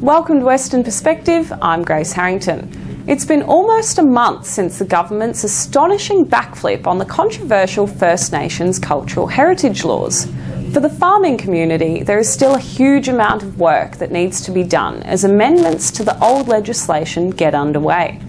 Welcome to Western Perspective, I'm Grace Harrington. It's been almost a month since the government's astonishing backflip on the controversial First Nations cultural heritage laws. For the farming community, there is still a huge amount of work that needs to be done as amendments to the old legislation get underway.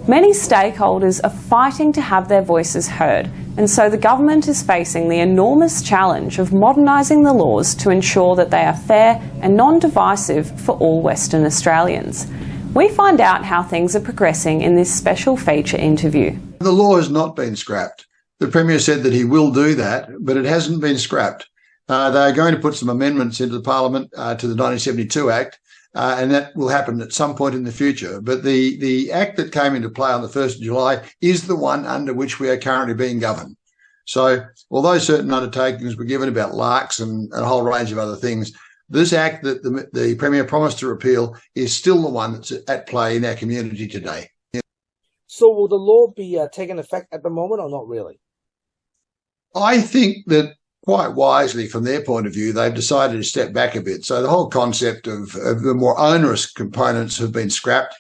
Many stakeholders are fighting to have their voices heard, and so the government is facing the enormous challenge of modernising the laws to ensure that they are fair and non-divisive for all Western Australians. We find out how things are progressing in this special feature interview. The law has not been scrapped. The Premier said that he will do that, but it hasn't been scrapped. They are going to put some amendments into the Parliament to the 1972 Act, and that will happen at some point in the future. But the Act that came into play on the 1st of July is the one under which we are currently being governed. So although certain undertakings were given about larks and a whole range of other things, this Act that the Premier promised to repeal is still the one that's at play in our community today. So will the law be taking effect at the moment or not really? I think that quite wisely, from their point of view, they've decided to step back a bit. So the whole concept of the more onerous components have been scrapped.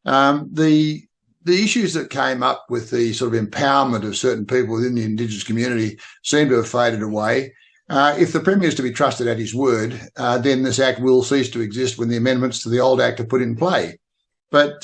The issues that came up with the sort of empowerment of certain people within the Indigenous community seem to have faded away. If the Premier is to be trusted at his word, then this Act will cease to exist when the amendments to the old Act are put in play. But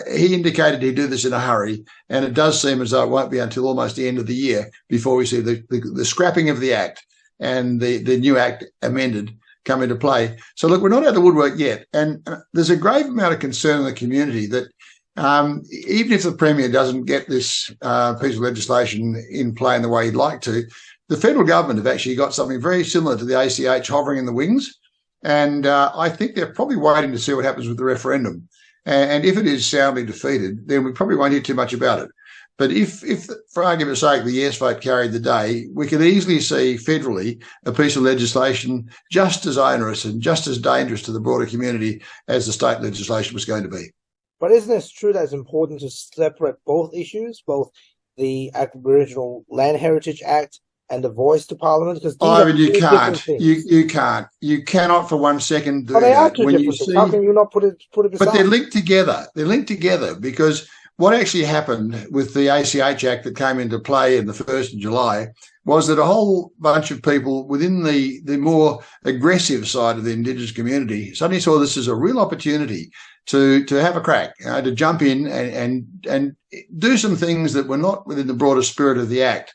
he indicated he'd do this in a hurry, and it does seem as though it won't be until almost the end of the year before we see the scrapping of the Act and the new Act amended come into play. So, look, we're not out of the woodwork yet, and there's a grave amount of concern in the community that even if the Premier doesn't get this piece of legislation in play in the way he'd like to, the federal government have actually got something very similar to the ACH hovering in the wings, and I think they're probably waiting to see what happens with the referendum. And if it is soundly defeated, then we probably won't hear too much about it. But if for argument's sake, the yes vote carried the day, we could easily see federally a piece of legislation just as onerous and just as dangerous to the broader community as the state legislation was going to be. But isn't it true that it's important to separate both issues, both the Aboriginal Land Heritage Act and the voice to Parliament? Because you can't. You can't. You cannot for 1 second do that. They are two different things. How can you not put it beside? But they're linked together. They're linked together because what actually happened with the ACH Act that came into play in the 1st of July was that a whole bunch of people within the more aggressive side of the Indigenous community suddenly saw this as a real opportunity to have a crack, to jump in and do some things that were not within the broader spirit of the Act.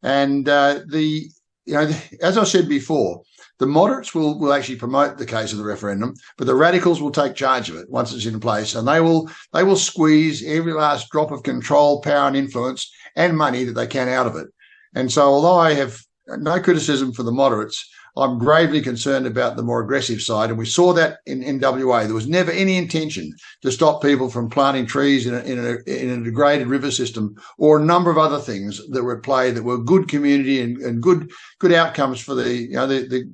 And as I said before, the moderates will actually promote the case of the referendum, but the radicals will take charge of it once it's in place, and they will squeeze every last drop of control, power, and influence and money that they can out of it. And so, although I have no criticism for the moderates, I'm gravely concerned about the more aggressive side, and we saw that in WA. There was never any intention to stop people from planting trees in a degraded river system, or a number of other things that were at play that were good community and good outcomes for the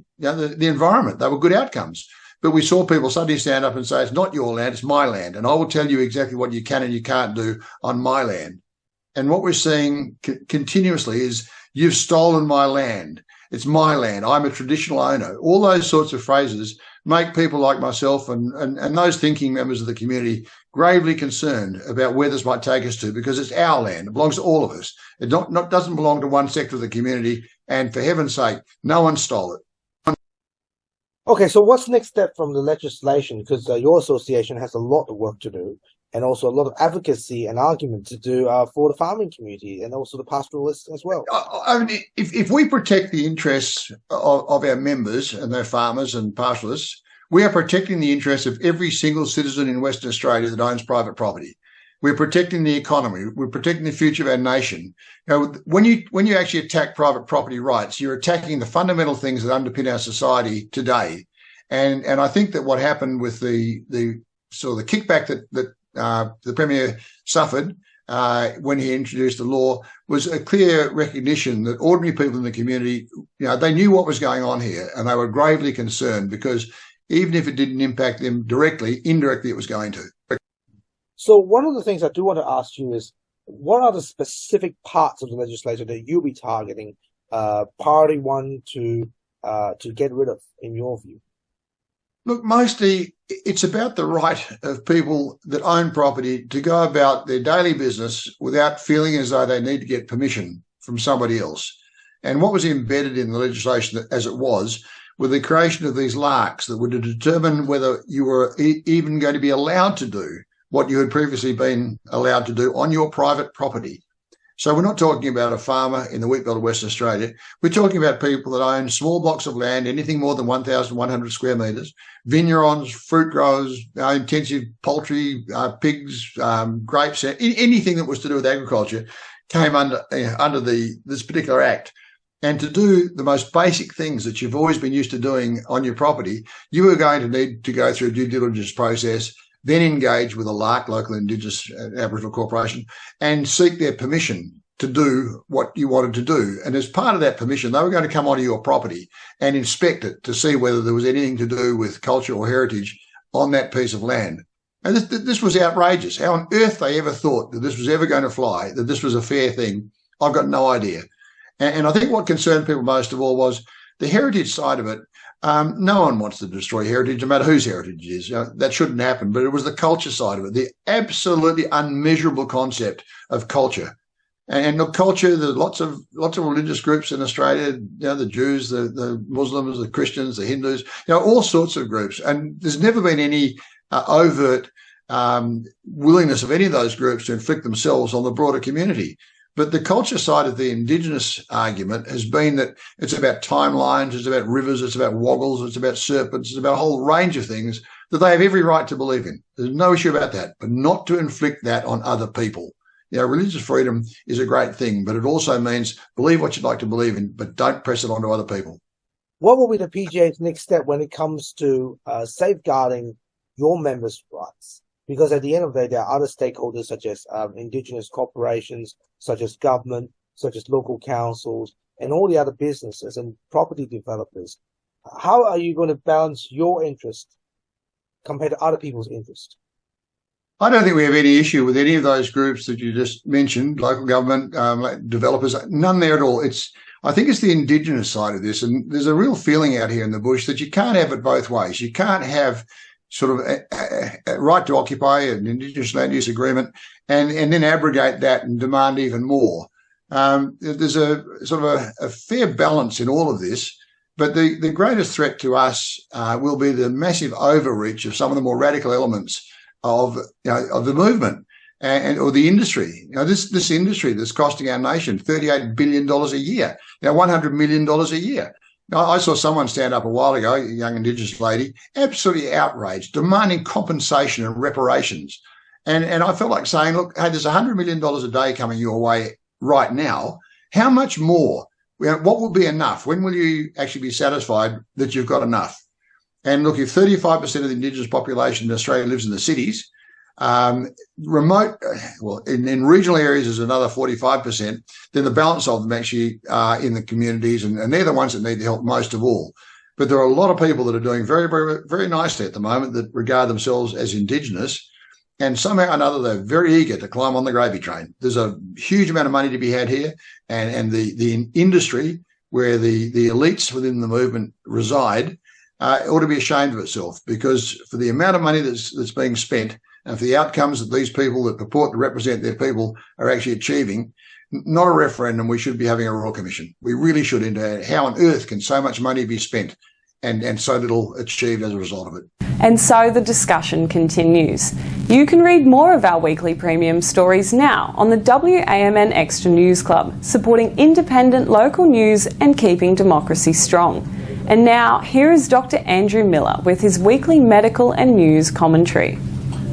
environment. They were good outcomes. But we saw people suddenly stand up and say, "It's not your land, it's my land, and I will tell you exactly what you can and you can't do on my land." And what we're seeing continuously is, "You've stolen my land. It's my land. I'm a traditional owner." All those sorts of phrases make people like myself and those thinking members of the community gravely concerned about where this might take us to, because it's our land. It belongs to all of us. It doesn't belong to one sector of the community. And for heaven's sake, no one stole it. Okay, so what's the next step from the legislation? Because your association has a lot of work to do, and also a lot of advocacy and argument to do for the farming community and also the pastoralists as well. I mean, if we protect the interests of our members and their farmers and pastoralists, we are protecting the interests of every single citizen in Western Australia that owns private property. We're protecting the economy. We're protecting the future of our nation. When you actually attack private property rights, you're attacking the fundamental things that underpin our society today. And I think that what happened with the sort of the kickback that the Premier suffered when he introduced the law was a clear recognition that ordinary people in the community, they knew what was going on here, and they were gravely concerned, because even if it didn't impact them directly, indirectly it was going to. So one of the things I do want to ask you is, what are the specific parts of the legislation that you'll be targeting priority one to get rid of, in your view? Look, mostly it's about the right of people that own property to go about their daily business without feeling as though they need to get permission from somebody else. And what was embedded in the legislation as it was with the creation of these LARCs that were to determine whether you were even going to be allowed to do what you had previously been allowed to do on your private property. So we're not talking about a farmer in the wheat belt of Western Australia. We're talking about people that own small blocks of land, anything more than 1,100 square metres, vignerons, fruit growers, intensive poultry, pigs, grapes, anything that was to do with agriculture came under this particular act. And to do the most basic things that you've always been used to doing on your property, you were going to need to go through a due diligence process, then engage with a LARC, local Indigenous Aboriginal Corporation, and seek their permission to do what you wanted to do. And as part of that permission, they were going to come onto your property and inspect it to see whether there was anything to do with culture or heritage on that piece of land. And this was outrageous. How on earth they ever thought that this was ever going to fly, that this was a fair thing, I've got no idea. And I think what concerned people most of all was the heritage side of it. No one wants to destroy heritage, no matter whose heritage it is. That shouldn't happen. But it was the culture side of it, the absolutely unmeasurable concept of culture. And look, culture, there's lots of religious groups in Australia, the Jews, the Muslims, the Christians, the Hindus, all sorts of groups. And there's never been any overt willingness of any of those groups to inflict themselves on the broader community. But the culture side of the Indigenous argument has been that it's about timelines, it's about rivers, it's about woggles, it's about serpents, it's about a whole range of things that they have every right to believe in. There's no issue about that, but not to inflict that on other people. Religious freedom is a great thing, but it also means believe what you'd like to believe in, but don't press it onto other people. What will be the PGA's next step when it comes to safeguarding your members' rights? Because at the end of the day, there are other stakeholders such as Indigenous corporations, such as government, such as local councils, and all the other businesses and property developers. How are you going to balance your interest compared to other people's interest? I don't think we have any issue with any of those groups that you just mentioned, local government, developers, none there at all. I think it's the Indigenous side of this, and there's a real feeling out here in the bush that you can't have it both ways. You can't have sort of a right to occupy an Indigenous land use agreement and then abrogate that and demand even more. There's a sort of a fair balance in all of this, but the greatest threat to us will be the massive overreach of some of the more radical elements of the movement or the industry. This industry that's costing our nation $38 billion a year, $100 million a year. I saw someone stand up a while ago, a young Indigenous lady, absolutely outraged, demanding compensation and reparations. And I felt like saying, look, hey, there's $100 million a day coming your way right now. How much more? What will be enough? When will you actually be satisfied that you've got enough? And look, if 35% of the Indigenous population in Australia lives in the cities, in regional areas is another 45%, then the balance of them actually are in the communities, and they're the ones that need the help most of all. But there are a lot of people that are doing very, very, very nicely at the moment that regard themselves as Indigenous, and somehow or another they're very eager to climb on the gravy train. There's a huge amount of money to be had here, and the industry where the elites within the movement reside ought to be ashamed of itself, because for the amount of money that's being spent and for the outcomes that these people that purport to represent their people are actually achieving, not a referendum, we should be having a royal commission. We really should into how on earth can so much money be spent and so little achieved as a result of it. And so the discussion continues. You can read more of our weekly premium stories now on the WAMN Extra News Club, supporting independent local news and keeping democracy strong. And now, here is Dr. Andrew Miller with his weekly medical and news commentary.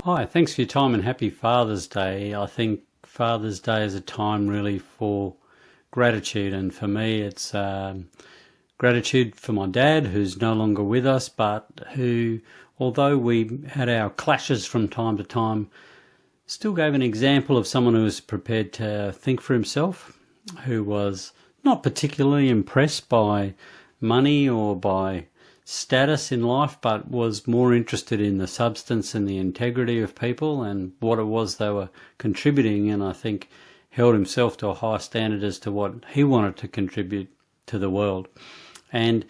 Hi, thanks for your time and happy Father's Day. I think Father's Day is a time really for gratitude, and for me it's gratitude for my dad, who's no longer with us, but who, although we had our clashes from time to time, still gave an example of someone who was prepared to think for himself, who was not particularly impressed by money or by status in life, but was more interested in the substance and the integrity of people and what it was they were contributing, and I think held himself to a high standard as to what he wanted to contribute to the world. And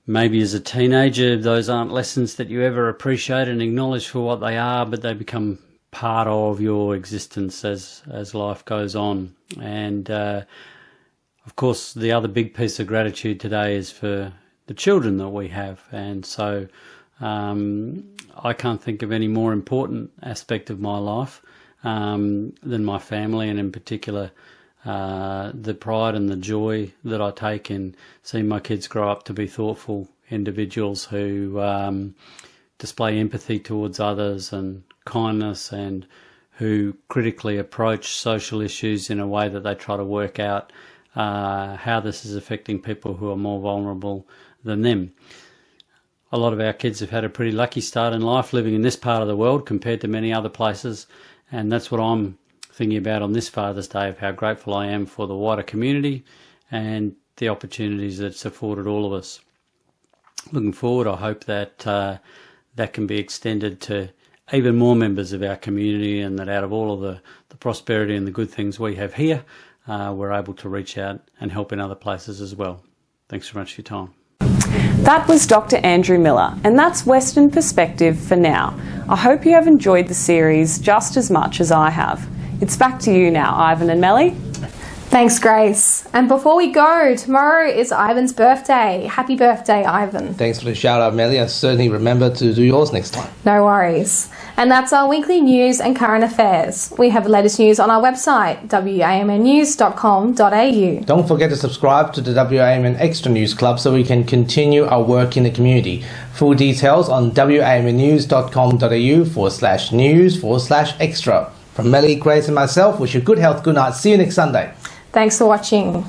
maybe as a teenager, those aren't lessons that you ever appreciate and acknowledge for what they are, but they become part of your existence as life goes on. And of course, the other big piece of gratitude today is for the children that we have. And so I can't think of any more important aspect of my life than my family, and in particular the pride and the joy that I take in seeing my kids grow up to be thoughtful individuals who display empathy towards others and kindness, and who critically approach social issues in a way that they try to work out how this is affecting people who are more vulnerable than them. A lot of our kids have had a pretty lucky start in life living in this part of the world compared to many other places, and that's what I'm thinking about on this Father's Day, of how grateful I am for the wider community and the opportunities that it's afforded all of us. Looking forward, I hope that that can be extended to even more members of our community, and that out of all of the prosperity and the good things we have here, we're able to reach out and help in other places as well. Thanks so much for your time. That was Dr. Andrew Miller, and that's Western Perspective for now. I hope you have enjoyed the series just as much as I have. It's back to you now, Ivan and Melly. Thanks, Grace. And before we go, tomorrow is Ivan's birthday. Happy birthday, Ivan. Thanks for the shout out, Melly. I'll certainly remember to do yours next time. No worries. And that's our weekly news and current affairs. We have the latest news on our website, wamnnews.com.au. Don't forget to subscribe to the WAMN Extra News Club so we can continue our work in the community. Full details on wamnnews.com.au/news/extra. From Melly, Grace and myself, wish you good health, good night. See you next Sunday. Thanks for watching.